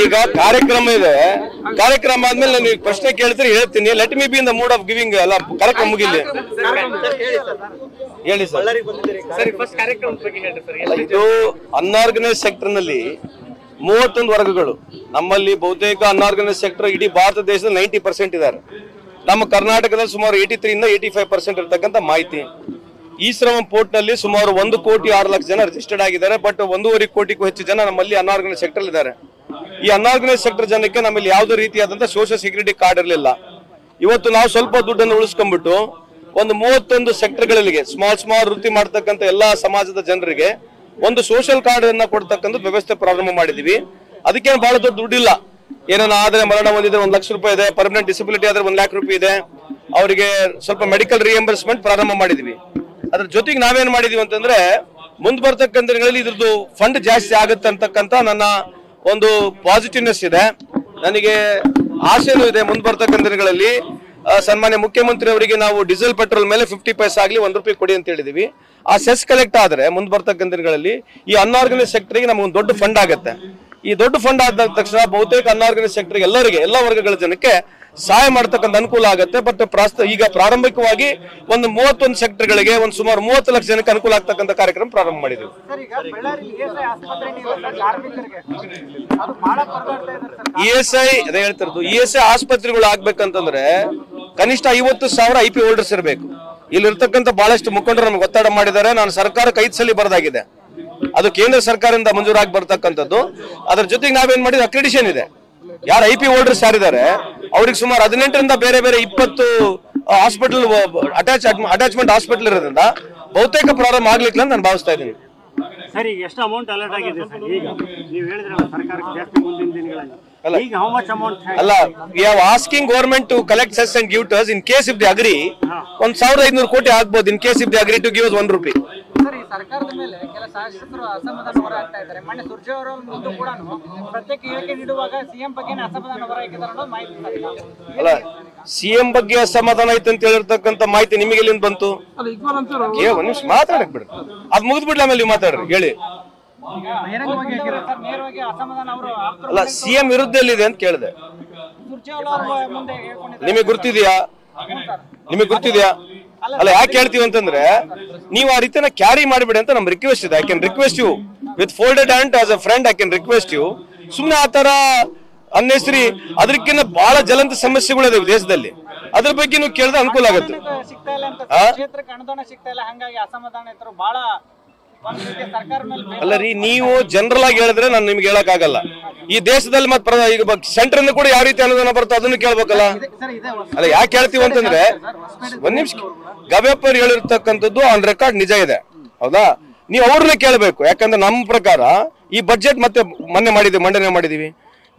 ಈಗ ಕಾರ್ಯಕ್ರಮ ಇದೆ, ಕಾರ್ಯಕ್ರಮ ಆದ್ಮೇಲೆ ನಾನು ಪ್ರಶ್ನೆ ಕೇಳ್ತೀರಿ ಹೇಳ್ತೀನಿ. Let me B in the mood of giving ಅಲ್ಲ, ಕಾರ್ಯಕ್ರಮ ಮುಗಿಲಿ ಹೇಳಿ ಸರ್. ಇದು ಅನ್ಆರ್ಗನೈಸ್ ಸೆಕ್ಟರ್ ನಲ್ಲಿ 31 ವರ್ಗಗಳು ನಮ್ಮಲ್ಲಿ ಬಹುತೇಕ ಅನ್ಆರ್ಗನೈಸ್ ಸೆಕ್ಟರ್ ಇಡೀ ಭಾರತ ದೇಶದಲ್ಲಿ 90% ಇದ್ದಾರೆ. ನಮ್ಮ ಕರ್ನಾಟಕದಲ್ಲಿ ಸುಮಾರು 83 ಇಂದ 85% ಇರತಕ್ಕಂತ ಮಾಹಿತಿ. ಈ ಶ್ರಮ ಪೋರ್ಟ್ ನಲ್ಲಿ ಸುಮಾರು 1,06,00,000 ಜನ ರಿಜಿಸ್ಟರ್ಡ್ ಆಗಿದ್ದಾರೆ. ಬಟ್ 1.5 ಕೋಟಿಗೂ ಹೆಚ್ಚು ಜನ ನಮ್ಮಲ್ಲಿ ಅನ್ಆರ್ಗನೈಸ್ ಸೆಕ್ಟರ್ ಇದ್ದಾರೆ. ಈ ಅನ್ಆರ್ಗನೈಸ್ ಸೆಕ್ಟರ್ ಜನಕ್ಕೆ ನಮ್ಮಲ್ಲಿ ಯಾವುದೇ ರೀತಿಯಾದಂತಹ ಸೋಷಿಯಲ್ ಸೆಕ್ಯೂರಿಟಿ ಕಾರ್ಡ್ ಇರಲಿಲ್ಲ. ಇವತ್ತು ನಾವು ಸ್ವಲ್ಪ ದುಡ್ಡನ್ನು ಉಳಿಸ್ಕೊಂಡ್ಬಿಟ್ಟು ಒಂದು 31 ಸೆಕ್ಟರ್ಗಳಿಗೆ ಸ್ಮಾಲ್ ವೃತ್ತಿ ಮಾಡ್ತಕ್ಕಂಥ ಎಲ್ಲಾ ಸಮಾಜದ ಜನರಿಗೆ ಒಂದು ಸೋಷಿಯಲ್ ಕಾರ್ಡ್ ಅನ್ನ ಕೊಡ್ತಕ್ಕಂಥ ವ್ಯವಸ್ಥೆ ಪ್ರಾರಂಭ ಮಾಡಿದೀವಿ. ಅದಕ್ಕೇನು ಬಹಳ ದೊಡ್ಡ ದುಡ್ಡಿಲ್ಲ. ಏನೇನು ಆದ್ರೆ ಮರಣ ಹೊಂದಿದ್ರೆ 1 ಲಕ್ಷ ರೂಪಾಯಿ ಇದೆ, ಪರ್ಮನೆಂಟ್ ಡಿಸಬಿಲಿಟಿ ಆದ್ರೆ 1 ಲಕ್ಷ ರೂಪಾಯಿ ಇದೆ. ಅವರಿಗೆ ಸ್ವಲ್ಪ ಮೆಡಿಕಲ್ ರಿಯಂಬರ್ಸ್ಮೆಂಟ್ ಪ್ರಾರಂಭ ಮಾಡಿದೀವಿ. ಅದ್ರ ಜೊತೆಗೆ ನಾವೇನ್ ಮಾಡಿದೀವಿ ಅಂತಂದ್ರೆ ಮುಂದ್ ಬರ್ತಕ್ಕಂಥ ದಿನಗಳಲ್ಲಿ ಇದ್ರದ್ದು ಫಂಡ್ ಜಾಸ್ತಿ ಆಗುತ್ತೆ ಅಂತಕ್ಕಂಥ ನನ್ನ ಒಂದು ಪಾಸಿಟಿವ್ನೆಸ್ ಇದೆ. ನನಗೆ ಆಸೆನೂ ಇದೆ ಮುಂದ್ ಬರ್ತಕ್ಕಂಥ ದಿನಗಳಲ್ಲಿ ಸನ್ಮಾನ್ಯ ಮುಖ್ಯಮಂತ್ರಿ ಅವರಿಗೆ ನಾವು ಡೀಸೆಲ್ ಪೆಟ್ರೋಲ್ ಮೇಲೆ 50 ಪೈಸೆ ಆಗ್ಲಿ 1 ರೂಪಾಯಿ ಕೊಡಿ ಅಂತ ಹೇಳಿದೀವಿ. ಆ ಸೆಸ್ ಕಲೆಕ್ಟ್ ಆದ್ರೆ ಮುಂದ್ ಬರ್ತಕ್ಕಂಥ ದಿನಗಳಲ್ಲಿ ಈ ಅನ್ಆರ್ಗನೈಸ್ ಸೆಕ್ಟರ್ಗೆ ನಮ್ಗೆ ಒಂದು ದೊಡ್ಡ ಫಂಡ್ ಆಗುತ್ತೆ. ಈ ದೊಡ್ಡ ಫಂಡ್ ಆದ ತಕ್ಷಣ ಬಹುತೇಕ ಅನ್ಆರ್ಗನೈಸ್ ಸೆಕ್ಟರ್ಗೆ ಎಲ್ಲರಿಗೆ ಎಲ್ಲ ವರ್ಗಗಳ ಜನಕ್ಕೆ ಸಹಾಯ ಮಾಡತಕ್ಕಂಥ ಅನುಕೂಲ ಆಗುತ್ತೆ. ಬಟ್ ಈಗ ಪ್ರಾರಂಭಿಕವಾಗಿ ಒಂದು 31 ಸೆಕ್ಟರ್ಗಳಿಗೆ ಒಂದು ಸುಮಾರು 30 ಲಕ್ಷ ಜನಕ್ಕೆ ಅನುಕೂಲ ಆಗ್ತಕ್ಕಂಥ ಕಾರ್ಯಕ್ರಮ ಪ್ರಾರಂಭ ಮಾಡಿದ್ವಿ. ಇಎಸ್ಐ ಅದೇ ಹೇಳ್ತಿರೋದು, ಇಎಸ್ಐ ಆಸ್ಪತ್ರೆಗಳು ಆಗ್ಬೇಕಂತಂದ್ರೆ ಕನಿಷ್ಠ 50,000 IP ಹೋಲ್ಡರ್ಸ್ ಇರಬೇಕು. ಇಲ್ಲಿರ್ತಕ್ಕಂಥ ಬಹಳಷ್ಟು ಮುಖಂಡರು ನಮ್ಗೆ ಒತ್ತಡ ಮಾಡಿದ್ದಾರೆ. ನಾನು ಸರ್ಕಾರಕ್ಕೆ 5 ಸಲ ಬರದಾಗಿದೆ. ಅದು ಕೇಂದ್ರ ಸರ್ಕಾರದಿಂದ ಮಂಜೂರಾಗಿ ಬರ್ತಕ್ಕಂಥದ್ದು. ಅದ್ರ ಜೊತೆಗೆ ನಾವೇನ್ ಮಾಡಿದ್ವಿ, ಅಕ್ರೆಡಿಷನ್ ಇದೆ. ಯಾರು IP ಹೋಲ್ಡರ್ಸ್ ಯಾರಿದ್ದಾರೆ ಅವ್ರಿಗೆ ಸುಮಾರು 18ರಿಂದ ಬೇರೆ 20 ಹಾಸ್ಪಿಟಲ್ ಅಟ್ಯಾಚ್ಮೆಂಟ್ ಹಾಸ್ಪಿಟಲ್ ಇರೋದ್ರಿಂದ ಬಹುತೇಕ ಪ್ರಾರಂಭ ಆಗ್ಲಿಕ್ಕೆ ನಾನು ಭಾವಿಸ್ತಾ ಇದ್ದೀನಿ. ಸರ್, ಈಗ ಎಷ್ಟು ಅಮೌಂಟ್ ಅಲರ್ಟ್ ಆಗಿದೆ ಸರ್? ಈಗ ನೀವು ಹೇಳಿದ್ರಲ್ಲ ಸರ್ಕಾರಕ್ಕೆ ಜಾಸ್ತಿ ಮುಂದಿನ ದಿನಗಳಲ್ಲಿ. ಈಗ ಹೌ ಮಚ್ ಅಮೌಂಟ್? ಅಲ್ಲ, we are asking government to collect cess and give us in case if they agree. 1,500 ಕೋಟಿ ಆಗ್ಬೋದು in case if they agree to give us 1 ರೂಪಾಯಿ. ಸರ್, ಈ ಸರ್ಕಾರದ ಮೇಲೆ ಕೆಲ ಶಾಸಕರು ಅಸಮಾಧಾನ ಹೊರಹಾಕ್ತಾ ಇದ್ದಾರೆ. ಮೊನ್ನೆ ಸುರ್ಜೇವಾಲ ಅವರ ಮುಂದೆ ಕೂಡ ಪ್ರತ್ಯೇಕ ಹೇಳಿಕೆ ನೀಡುವಾಗ ಸಿಎಂ ಬಗ್ಗೆ ಅಸಮಾಧಾನ ಹೊರಹಾಕಿದ್ದಾರೆ ಅನ್ನೋ ಮಾಹಿತಿ. ಅಲ್ಲ, ಸಿಎಂ ಬಗ್ಗೆ ಅಸಮಾಧಾನ ಐತೆ ಅಂತ ಹೇಳಿರ್ತಕ್ಕಂಥ ಮಾಹಿತಿ ನಿಮಗೆ ಎಲ್ಲಿಂದ ಬಂತು? ಒಂದ್ ನಿಮಿಷ ಮಾತಾಡಕ್ ಬಿಡ್ರಿ, ಅದ್ ಮುಗಿದ್ಬಿಡ್ಲಿ, ಆಮೇಲೆ ನೀವು ಮಾತಾಡ್ರಿ ಹೇಳಿ. ಅಲ್ಲ, ಸಿಎಂ ವಿರುದ್ಧ ಎಲ್ಲಿದೆ ಅಂತ ಕೇಳಿದೆ. ನಿಮಗೆ ಗುರ್ತಿದ್ಯಾ? ಅಲ್ಲ, ಯಾಕೆ ಹೇಳ್ತೀವಿ ಅಂತಂದ್ರೆ ನೀವು ಆ ರೀತಿನ ಕ್ಯಾರಿ ಮಾಡಿಬಿಡಿ ಅಂತ ನಮ್ ರಿಕ್ವೆಸ್ಟ್ ಇದೆ. I can request you with folded hand as a friend. I can request you. ಸುಮ್ನೆ ಆ ತರ ಅನ್ನೆಸರಿ ಅದಕ್ಕಿಂತ ಬಹಳ ಜ್ವಲಂತ ಸಮಸ್ಯೆಗಳಿದಾವೆ ದೇಶದಲ್ಲಿ. ಅದ್ರ ಬಗ್ಗೆ ನೀವು ಕೇಳಿದ್ರೆ ಅನುಕೂಲ ಆಗುತ್ತೆ. ಅಲ್ಲ ರೀ, ನೀವು ಜನರಲ್ ಆಗಿ ಹೇಳಿದ್ರೆ ನಾನು ನಿಮ್ಗೆ ಹೇಳಕ್ ಆಗಲ್ಲ. ಈ ದೇಶದಲ್ಲಿ ಮತ್ತೆ ಈಗ ಸೆಂಟರ್ ಕೂಡ ಯಾವ ರೀತಿ ಅನುದಾನ ಬರ್ತೋ ಅದನ್ನು ಕೇಳ್ಬೇಕಲ್ಲ. ಅಲ್ಲ, ಯಾಕೆ ಹೇಳ್ತೀವಿ ಅಂತಂದ್ರೆ ಒಂದ್ ನಿಮಿಷ, ಗವ್ಯಪ್ಪರ್ ಹೇಳಿರ್ತಕ್ಕಂಥದ್ದು ಆನ್ ರೆಕಾರ್ಡ್ ನಿಜ ಇದೆ, ಹೌದಾ? ನೀವು ಅವ್ರನ್ನ ಕೇಳಬೇಕು. ಯಾಕಂದ್ರೆ ನಮ್ಮ ಪ್ರಕಾರ ಈ ಬಜೆಟ್ ಮತ್ತೆ ಮಂಡನೆ ಮಾಡಿದೀವಿ.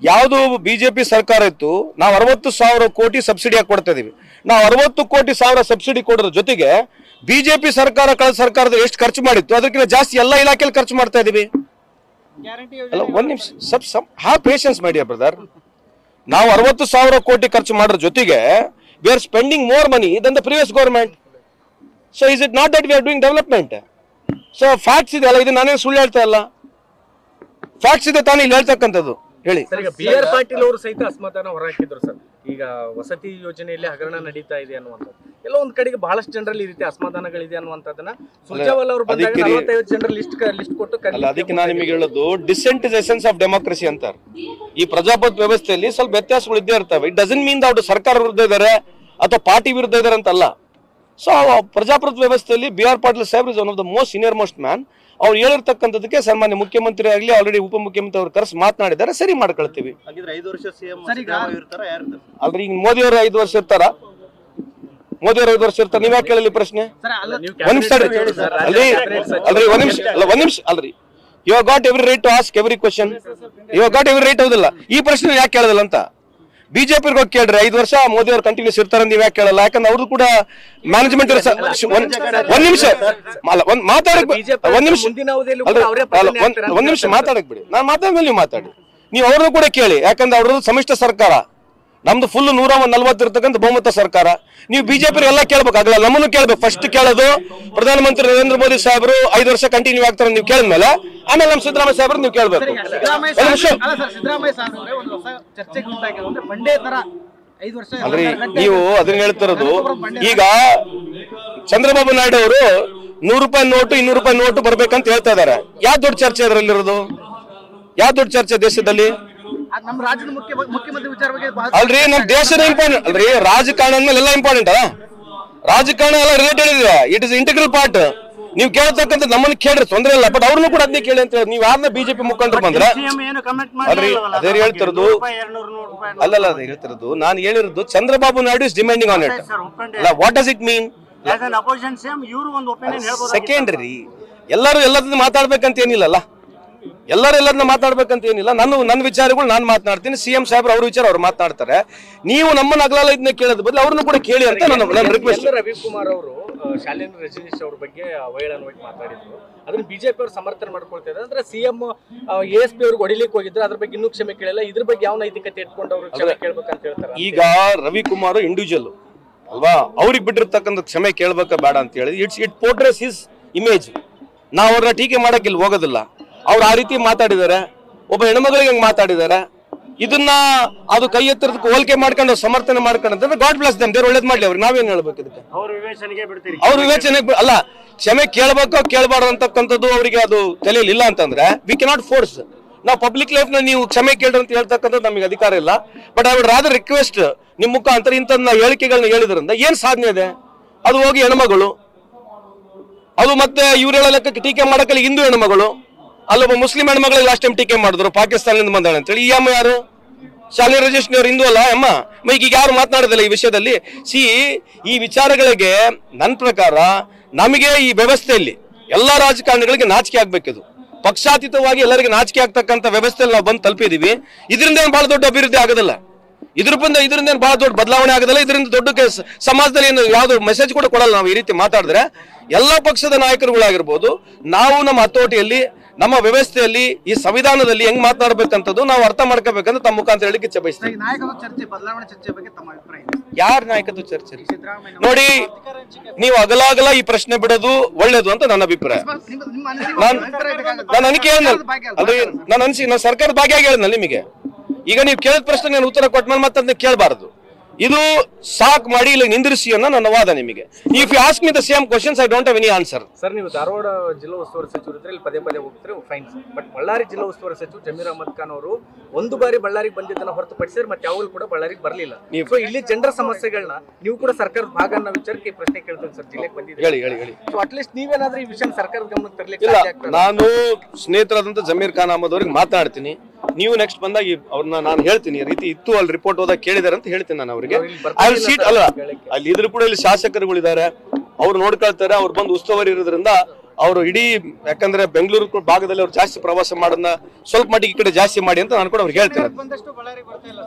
ಯಾವ್ದು ಬಿಜೆಪಿ ಸರ್ಕಾರ ಇತ್ತು, ನಾವು 60,000 ಕೋಟಿ ಸಬ್ಸಿಡಿ ಕೊಡ್ತಾ ಇದೀವಿ. ನಾವು 60 ಕೋಟಿ ಸಬ್ಸಿಡಿ ಕೊಡೋದ್ರ ಜೊತೆಗೆ ಬಿಜೆಪಿ ಸರ್ಕಾರ ಕಳೆದ ಸರ್ಕಾರದ ಎಷ್ಟು ಖರ್ಚು ಮಾಡಿತ್ತು ಅದಕ್ಕಿಂತ ಜಾಸ್ತಿ ಎಲ್ಲ ಇಲಾಖೆಯಲ್ಲಿ ಖರ್ಚು ಮಾಡ್ತಾ ಇದೀವಿ. ಅಲ್ಲ, ಒಂದ್ ನಿಮಿಷ, have patience my dear brother. ನಾವು 60,000 ಕೋಟಿ ಖರ್ಚು ಮಾಡೋದ್ರ ಜೊತೆಗೆ we are spending more money Dhan the previous government. So is it not that we are doing development? So facts ಇದೆ ಅಲ್ಲ, ಇದು ನಾನೇನು ಸುಳ್ಳು ಹೇಳ್ತಾ ಇಲ್ಲ, ಫ್ಯಾಕ್ಟ್ಸ್ ಇದೆ ತಾನೇ ಇಲ್ಲಿ ಹೇಳ್ತಕ್ಕಂಥದ್ದು. ಹೇಳಿ ಸರ್, ಈಗ BR ಪಾಟೀಲ್ ಅವರು ಸಹಿತ ಅಸಮಾಧಾನ ಹೊರಹಾಕಿದ್ರು ಸರ್. ಈಗ ವಸತಿ ಯೋಜನೆಯಲ್ಲಿ ಹಗರಣ ನಡೀತಾ ಇದೆ ಅನ್ನುವಂಥದ್ದು, ಎಲ್ಲ ಒಂದ್ ಕಡೆಗೆ ಬಹಳಷ್ಟು ಜನರಲ್ಲಿ ಈ ರೀತಿ ಅಸಮಾಧಾನಗಳಿದೆ ಅನ್ನುವಂಥದ್ದನ್ನ ಸುರ್ಜೇವಾಲ ಅವರು ಬಂದಾಗ 45 ಜನರ ಲಿಸ್ಟ್ ಕೊಟ್ಟು ಅದಕ್ಕೆ ನಾನು ನಿಮಗೆ ಹೇಳೋದು dissent is essence of democracy ಅಂತಾರೆ. ಈ ಪ್ರಜಾಪ್ರಭುತ್ವ ವ್ಯವಸ್ಥೆಯಲ್ಲಿ ಸ್ವಲ್ಪ ವ್ಯತ್ಯಾಸಗಳು ಇದ್ದೇ ಇರ್ತವೆ. ಇಟ್ ಡಸಂಟ್ ಮೀನ್ ಅವ್ರು ಸರ್ಕಾರ ವಿರುದ್ಧ ಇದ್ದಾರೆ ಅಥವಾ ಪಾರ್ಟಿ ವಿರುದ್ಧ ಇದ್ದಾರೆ ಅಂತಲ್ಲ. ಸೊ ಪ್ರಜಾಪ್ರಭುತ್ವ ವ್ಯವಸ್ಥೆಯಲ್ಲಿ BR Patil Saheb is one of the most senior most man. ಅವ್ರು ಹೇಳಿರ್ತಕ್ಕಂಥದಕ್ಕೆ ಸನ್ಮಾನ್ಯ ಮುಖ್ಯಮಂತ್ರಿ ಆಗಲಿ ಆಲ್ರೆಡಿ ಉಪಮುಖ್ಯಮಂತ್ರಿ ಅವ್ರು ಕರೆಸಿ ಮಾತನಾಡಿದ್ದಾರೆ, ಸರಿ ಮಾಡ್ಕೊಳ್ತೀವಿ. ಅಲ್ರಿ, ಈಗ ಮೋದಿ ಅವರು 5 ವರ್ಷ ಇರ್ತಾರ? ಮೋದಿ ಅವರು 5 ವರ್ಷ ಇರ್ತಾರೆ? ನೀವ್ ಯಾಕೆ ಕೇಳಲಿ ಪ್ರಶ್ನೆ? ಒಂದ್ ನಿಮಿಷ ಅಲ್ರಿ, you have got every right to ask every question. You have got every right, ಹೌದಿಲ್ಲ? ಈ ಪ್ರಶ್ನೆ ಯಾಕೆ ಕೇಳೋದಿಲ್ಲ ಅಂತ ಬಿಜೆಪಿ ಹೋಗಿ ಕೇಳ್ರಿ. 5 ವರ್ಷ ಮೋದಿ ಅವ್ರು ಕಂಟಿನ್ಯೂಸ್ ಇರ್ತಾರೆ ನೀವ್ ಯಾಕೆ ಕೇಳಲ್ಲ? ಯಾಕಂದ್ರೆ ಅವ್ರದ್ದು ಕೂಡ ಮ್ಯಾನೇಜ್ಮೆಂಟ್. ಒಂದ್ ನಿಮಿಷ ಮಾತಾಡಕ್, ಒಂದ್ ನಿಮಿಷ ಮಾತಾಡಕ್ ಬಿಡಿ. ನಾನು ಮಾತಾದ್ಮೇಲೆ ನೀವು ಮಾತಾಡಿ. ನೀವು ಅವ್ರದ್ದು ಕೂಡ ಕೇಳಿ, ಯಾಕಂದ್ರೆ ಅವ್ರದ್ದು ಸಮ್ಮಿಶ್ರ ಸರ್ಕಾರ. ನಮ್ದು ಫುಲ್ 140 ಇರ್ತಕ್ಕಂಥ ಬಹುಮತ ಸರ್ಕಾರ. ನೀವು ಬಿಜೆಪಿ ಎಲ್ಲ ಕೇಳ್ಬೇಕಾಗಲ್ಲ, ನಮ್ಮನ್ನು ಕೇಳ್ಬೇಕು. ಫಸ್ಟ್ ಕೇಳೋದು ಪ್ರಧಾನಮಂತ್ರಿ ನರೇಂದ್ರ ಮೋದಿ ಸಾಹೇಬರು 5 ವರ್ಷ ಕಂಟಿನ್ಯೂ ಆಗ್ತಾರೆ ನೀವು ಕೇಳಿದ್ಮೇಲೆ, ಆಮೇಲೆ ನಮ್ಮ ಸಿದ್ದರಾಮಯ್ಯ ಸಾಹೇಬ್ರು ನೀವು ಕೇಳ್ಬೇಕು. ಸಿದ್ದರಾಮಯ್ಯ ಸಾಹೇಬ್ರೆ ಒಂದು ಹೊಸ ಚರ್ಚೆಗೆ ಮುಂದಾಗಿದೆ ಅಂದ್ರೆ ಬಂಡೆ ತರ 5 ವರ್ಷ ಅಲ್ರಿ ನೀವು ಅದನ್ನ ಹೇಳ್ತಿರೋದು. ಈಗ ಚಂದ್ರಬಾಬು ನಾಯ್ಡು ಅವರು 100 ರೂಪಾಯಿ ನೋಟು 200 ರೂಪಾಯಿ ನೋಟು ಬರ್ಬೇಕಂತ ಹೇಳ್ತಾ ಇದಾರೆ. ಯಾವ ದೊಡ್ಡ ಚರ್ಚೆ ಅದರಲ್ಲಿರೋದು? ಯಾವ ದೊಡ್ಡ ಚರ್ಚೆ ದೇಶದಲ್ಲಿ? ನಮ್ಮ ರಾಜ್ಯದ ಮುಖ್ಯಮಂತ್ರಿ ವಿಚಾರ ಬಗ್ಗೆ ಅಲ್ರಿ ನಮ್ ದೇಶದ ಇಂಪಾರ್ಟೆಂಟ್ ಅಲ್ರಿ. ರಾಜಕಾರಣ ಮೇಲೆ ಎಲ್ಲ ಇಂಪಾರ್ಟೆಂಟ್ ಅಲ್ಲ, ರಾಜಕಾರಣ ಎಲ್ಲ ರಿಲೇಟೆಡ್ ಇದೆ. It is integral part. ನೀವು ಕೇಳ್ತಕ್ಕಂಥ ನಮ್ಮನ್ನ ಕೇಳ್ರಿ ತೊಂದ್ರೆ ಇಲ್ಲ, ಬಟ್ ಅವ್ರನ್ನು ಕೂಡ ಅದನ್ನೇ ಕೇಳಿ ಅಂತ ಹೇಳಿ. ನೀವು ಯಾರನ್ನ ಬಿಜೆಪಿ ಮುಖಂಡರು ಬಂದ್ರೆ ಅಲ್ರಿ ಅದೇ ಹೇಳ್ತಿರೋದು. ಅಲ್ಲಲ್ಲ ಅದೇ ಹೇಳ್ತಿರೋದು. ನಾನು ಹೇಳಿರೋದು Chandrababu Naidu is demanding on it. ಅಲ್ಲ, what does it mean? Secondary. ಎಲ್ಲರೂ ಎಲ್ಲದನ್ನ ಮಾತಾಡ್ಬೇಕಂತ ಏನಿಲ್ಲಲ್ಲ, ಎಲ್ಲರೂ ಎಲ್ಲದನ್ನ ಮಾತಾಡ್ಬೇಕಂತ ಏನಿಲ್ಲ. ನನ್ನ ವಿಚಾರಗಳು ನಾನು ಮಾತನಾಡ್ತೀನಿ, ಸಿಎಂ ಸಾಹೇಬ್ರು ಅವ್ರ ವಿಚಾರ ಅವ್ರು ಮಾತನಾಡ್ತಾರೆ. ನೀವು ನಮ್ಮನ್ನ ಅಗಲಾಲ ಇದನ್ನ ಕೇಳೋದ್ ಬದಲು ಅವ್ರನ್ನು ಕೂಡ ಕೇಳಿ ಅಂತ ನನ್ನ ರಿಕ್ವೆಸ್ಟ್. ರವಿಕುಮಾರ್ ಅವರು ಶಾಲೇಂದ್ರ ರಜನೀಶ್ ಅವ್ರ ಬಗ್ಗೆ ಅವಹೇಳನವಾಗಿ ಮಾತಾಡಿದ್ರು. ಅದನ್ನ ಬಿಜೆಪಿ ಅವರು ಸಮರ್ಥನೆ ಮಾಡ್ಕೊಳ್ತಾ ಇದ್ದಾರೆ. ಅಂದ್ರೆ ಸಿಎಂ ASP ಅವ್ರಿಗೆ ಹೊಡಿಲಿಕ್ಕೆ ಹೋಗಿದ್ರು, ಅದ್ರ ಬಗ್ಗೆ ಇನ್ನೂ ಕ್ಷಮೆ ಕೇಳಿಲ್ಲ. ಇದ್ರ ಬಗ್ಗೆ ಯಾವ ನೈತಿಕತೆ ಇಟ್ಕೊಂಡು ಅವರು ಕ್ಷಮೆ ಕೇಳ್ಬೇಕಂತ ಹೇಳ್ತಾರೆ. ಈಗ ರವಿಕುಮಾರ್ ಇಂಡಿವಿಜುವಲ್ ಅಲ್ವಾ, ಅವ್ರಿಗೆ ಬಿಟ್ಟಿರ್ತಕ್ಕಂಥ ಕ್ಷಮೆ ಕೇಳ್ಬೇಕ ಬೇಡ ಅಂತ ಹೇಳಿ ಇಟ್ ಪೋರ್ಟ್ರೇಸ್ ಹಿಸ್ ಇಮೇಜ್. ನಾವು ಅವ್ರನ್ನ ಟೀಕೆ ಮಾಡಕ್ಕೆ ಇಲ್ಲಿ ಹೋಗೋದಿಲ್ಲ. ಅವ್ರು ಆ ರೀತಿ ಮಾತಾಡಿದ್ದಾರೆ, ಒಬ್ಬ ಹೆಣ್ಮಗಳಿಗೆ ಹೆಂಗ್ ಮಾತಾಡಿದ್ದಾರೆ, ಇದನ್ನ ಅದು ಕೈ ಎತ್ತರದಕ್ಕೆ ಹೋಲಿಕೆ ಮಾಡ್ಕೊಂಡು ಸಮರ್ಥನೆ ಮಾಡ್ಕೊಂಡು ಗಾಡ್ ಬ್ಲೆಸ್ ದೆಮ್, ದೇವ್ರು ಒಳ್ಳೇದ್ ಮಾಡ್ಲಿ ಅವ್ರಿಗೆ. ನಾವೇನ್ ಹೇಳ್ಬೇಕು ಇದಕ್ಕೆ? ಅವ್ರ ವಿವೇಚನೆಗೆ ಅಲ್ಲ, ಕ್ಷಮೆ ಕೇಳ್ಬೇಕೋ ಕೇಳಬಾರ್ದು ಅಂತಕ್ಕಂಥದ್ದು ಅವರಿಗೆ ಅದು ತಲೆಯಲ್ಲಿ ಇಲ್ಲ ಅಂತಂದ್ರೆ ವಿ ಕೆನಾಟ್ ಫೋರ್ಸ್. ನಾವು ಪಬ್ಲಿಕ್ ಲೈಫ್ ನ ನೀವು ಕ್ಷಮೆ ಕೇಳ್ರಿ ಅಂತ ಹೇಳ್ತಕ್ಕಂಥದ್ದು ನಮಗೆ ಅಧಿಕಾರ ಇಲ್ಲ. But I would rather request ನಿಮ್ ಮುಖಾಂತರ ಇಂಥ ಹೇಳಿಕೆಗಳನ್ನ ಹೇಳಿದ್ರಿಂದ ಏನ್ ಸಾಧನೆ ಇದೆ? ಅದು ಹೋಗಿ ಹೆಣ್ಮಗಳು, ಅದು ಮತ್ತೆ ಇವ್ರ ಲೆಕ್ಕಕ್ಕೆ ಟೀಕೆ ಮಾಡಕ್ಕಲ್ಲಿ ಹಿಂದೂ ಹೆಣ್ಮಗಳು, ಅಲ್ಲೊಬ್ಬ ಮುಸ್ಲಿಂ ಹೆಣ್ಮಗಳಿಗೆ ಲಾಸ್ಟ್ ಟೈಮ್ ಟೀಕೆ ಮಾಡಿದ್ರು ಪಾಕಿಸ್ತಾನದಿಂದ ಬಂದಾಳೆ ಅಂತೇಳಿ. ಈ ಅಮ್ಮ ಯಾರು? ಶಾಲೆ ರಜಿಸ್ಟ್ರಿ ಅವ್ರು ಹಿಂದೂ ಅಲ್ಲ ಅಮ್ಮ? ಈಗ ಯಾರು ಮಾತನಾಡೋದಿಲ್ಲ ಈ ವಿಷಯದಲ್ಲಿ. ಈ ವಿಚಾರಗಳಿಗೆ ನನ್ನ ಪ್ರಕಾರ ನಮಗೆ ಈ ವ್ಯವಸ್ಥೆಯಲ್ಲಿ ಎಲ್ಲಾ ರಾಜಕಾರಣಿಗಳಿಗೆ ನಾಚಿಕೆ ಆಗ್ಬೇಕಿದು. ಪಕ್ಷಾತೀತವಾಗಿ ಎಲ್ಲರಿಗೆ ನಾಚಿಕೆ ಆಗ್ತಕ್ಕಂಥ ವ್ಯವಸ್ಥೆಯಲ್ಲಿ ನಾವು ಬಂದು ತಲುಪಿದೀವಿ. ಇದರಿಂದ ಏನು ಬಹಳ ದೊಡ್ಡ ಅಭಿವೃದ್ಧಿ ಆಗೋದಿಲ್ಲ, ಇದರಿಂದ ಏನು ಬಹಳ ದೊಡ್ಡ ಬದಲಾವಣೆ ಆಗೋದಿಲ್ಲ. ಇದರಿಂದ ದೊಡ್ಡ ಸಮಾಜದಲ್ಲಿ ಏನು ಯಾವ್ದು ಮೆಸೇಜ್ ಕೂಡ ಕೊಡಲ್ಲ. ನಾವು ಈ ರೀತಿ ಮಾತಾಡಿದ್ರೆ ಎಲ್ಲಾ ಪಕ್ಷದ ನಾಯಕರುಗಳಾಗಿರ್ಬೋದು, ನಾವು ನಮ್ಮ ಹತೋಟಿಯಲ್ಲಿ ನಮ್ಮ ವ್ಯವಸ್ಥೆಯಲ್ಲಿ ಈ ಸಂವಿಧಾನದಲ್ಲಿ ಹೆಂಗ್ ಮಾತನಾಡಬೇಕಂತದ್ದು ನಾವು ಅರ್ಥ ಮಾಡ್ಕೋಬೇಕಂತ ತಮ್ಮ ಮುಖಾಂತರ ಹೇಳಿಕ್ಕೆ ಇಚ್ಛೆ ಬಯಸ್ತೀನಿ. ಯಾರ ನಾಯಕತ್ವ ಚರ್ಚೆ? ನೋಡಿ, ನೀವು ಅಗಲಾಗಲ ಈ ಪ್ರಶ್ನೆ ಬಿಡೋದು ಒಳ್ಳೇದು ಅಂತ ನನ್ನ ಅಭಿಪ್ರಾಯ. ನಾನು ಅನಿಕೆ ನಾನು ಸರ್ಕಾರದ ಭಾಗಿಯಾಗಿ ಹೇಳಿದ್ನಲ್ಲ ನಿಮಗೆ. ಈಗ ನೀವು ಕೇಳಿದ ಪ್ರಶ್ನೆ ನಾನು ಉತ್ತರ ಕೊಟ್ಮೇಲೆ ಮತ್ತೆ ಅದನ್ನ ಕೇಳಬಾರದು. ಇದು ಸಾಕ್ ಮಾಡಿ ಇಲ್ಲ ನಿಂದಿರಿಸಿ ಅನ್ನೋ ನನ್ನ ವಾದ ನಿಮಗೆ. If you ask me the same questions I don't have any answer. Sir, ನೀವು ಧಾರವಾಡ ಜಿಲ್ಲಾ ಉಸ್ತುವಾರಿ ಸಚಿವರು ಇದ್ರೆ ಇಲ್ಲಿ ಪದೇ ಹೋಗ್ತಾರೆ, ಫೈನ್. ಬಟ್ ಬಳ್ಳಾರಿ ಜಿಲ್ಲಾ ಉಸ್ತುವಾರಿ ಸಚಿವ ಜಮೀರ್ ಅಹಮದ್ ಖಾನ್ ಅವರು ಒಂದು ಬಾರಿ ಬಳ್ಳಾರಿಗೆ ಬಂದಿದ್ದನ್ನ ಹೊರತುಪಡಿಸಿದ್ರೆ ಮತ್ತೆ ಯಾವಾಗಲೂ ಕೂಡ ಬಳ್ಳಾರಿಗೆ ಬರಲಿಲ್ಲ. ಸೊ ಇಲ್ಲಿ ಜನರ ಸಮಸ್ಯೆಗಳನ್ನ ನೀವು ಕೂಡ ಸರ್ಕಾರದ ಭಾಗ ಅನ್ನೋ ವಿಚಾರಕ್ಕೆ ಪ್ರಶ್ನೆ ಕೇಳ್ತೇನೆ ಸರ್. ಜಿಲ್ಲೆಗೆ ಬಂದಿದ್ದೀರಿ, ಹೇಳಿ. ಸೊ ಅಟ್ಲೀಸ್ಟ್ ನೀವೇನಾದ್ರೂ ಈ ವಿಷಯ ಸರ್ಕಾರದ ಗಮನಕ್ಕೆ ತರಲಿಕ್ಕೆ ಇಲ್ಲ. ನಾನು ಸ್ನೇಹಿತರಾದಂತ ಜಮೀರ್ ಖಾನ್ ಅಹಮದ್ ಅವ್ರಿಗೆ ಮಾತಾಡ್ತೀನಿ. ನೀವು ನೆಕ್ಸ್ಟ್ ಬಂದಾಗ ಅವ್ರನ್ನ ನಾನು ಹೇಳ್ತೀನಿ, ಈ ರೀತಿ ಇತ್ತು ಅಲ್ಲಿ ರಿಪೋರ್ಟ್ ಹೋದಾಗ ಕೇಳಿದಾರೆ ಅಂತ ಹೇಳ್ತೀನಿ ನಾನು ಅವ್ರಿಗೆ. ಸೀಟ್ ಅಲ್ಲ, ಅಲ್ಲಿ ಇದ್ರ ಕೂಡ ಇಲ್ಲಿ ಶಾಸಕರುಗಳಿದ್ದಾರೆ, ಅವ್ರು ನೋಡ್ಕೊಳ್ತಾರೆ. ಅವ್ರು ಬಂದು ಉಸ್ತುವಾರಿ ಇರೋದ್ರಿಂದ ಅವರು ಇಡೀ, ಯಾಕಂದ್ರೆ ಬೆಂಗಳೂರು ಭಾಗದಲ್ಲಿ ಅವ್ರು ಜಾಸ್ತಿ ಪ್ರವಾಸ ಮಾಡೋದನ್ನ ಸ್ವಲ್ಪ ಮಟ್ಟಿಗೆ ಈ ಕಡೆ ಜಾಸ್ತಿ ಮಾಡಿ ಅಂತ ನಾನು ಕೂಡ ಅವ್ರಿಗೆ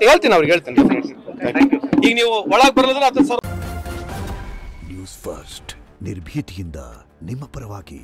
ಹೇಳ್ತೀನಿ ಅವ್ರಿಗೆ ಹೇಳ್ತೀನಿ. ಈಗ ನೀವು ಒಳಗೆ ಬರಲಿದ್ರೆ ಅದು ಸರ್. ನ್ಯೂಸ್ ಫಸ್ಟ್ ನಿರ್ಭೀತಿಯಿಂದ ನಿಮ್ಮ ಪರವಾಗಿ.